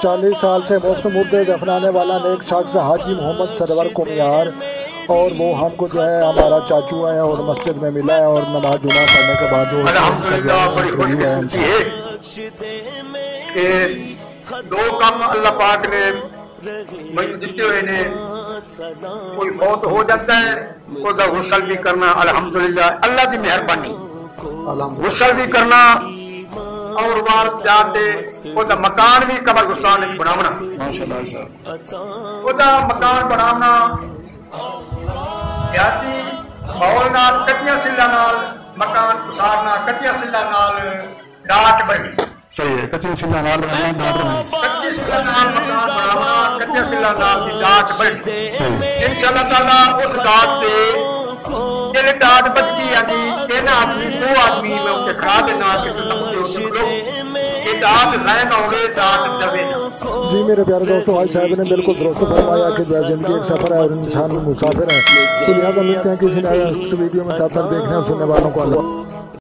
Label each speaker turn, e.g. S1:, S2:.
S1: 40 سال سے مفت مردے دفنانے والا نیک شخص حاجی محمد سرور کمیار، اور وہ ہم کو جو ہے ہمارا چاچو ہے اور مسجد میں ملا ہے، اور نماز جمعہ پڑھنے کے بعد
S2: الحمدللہ بڑی خوش قسمتی ہے کہ دو کام اللہ پاک نے مجھے دیتے ہوئے نے، کوئی فوت ہو جاتا ہے اس کا غسل بھی کرنا الحمدللہ اللہ کی مہربانی، غسل بھی کرنا اور بات جاتے اس کا مکان بھی قبرستان بناونا، اس کا مکان بناونا سیاسی ماحول نال کٹیاں سلّاں نال مکان اتارنا، کٹیاں سلّاں نال ڈاٹ بنی،
S3: صحیح ہے، کچی سلّاں نال بنانا، ڈاٹ بنانا،
S2: کٹی سلّاں نال مکان بناونا، کٹیاں سلّاں نال دی ڈاٹ بنی، انشاءاللہ تعالیٰ اس ڈاٹ سے جیسے ڈاٹ بچی آدھی کہنا آدمی دو آدمی میں اسے کھڑا دینا کہ تو سمجھے اسے کھلو یہ ڈاٹ لائن ہوگے ڈاٹ دوے نا۔
S1: جی میرے پیارے دوستو، حاج صاحب نے بالکل درست فرمایا کہ زندگی ایک سفر ہے اور انسان مسافر ہے، تو لہٰذا ملتے ہیں کسی نئے ویڈیو میں، تب تک دیکھنے اور سننے والوں کو اللہ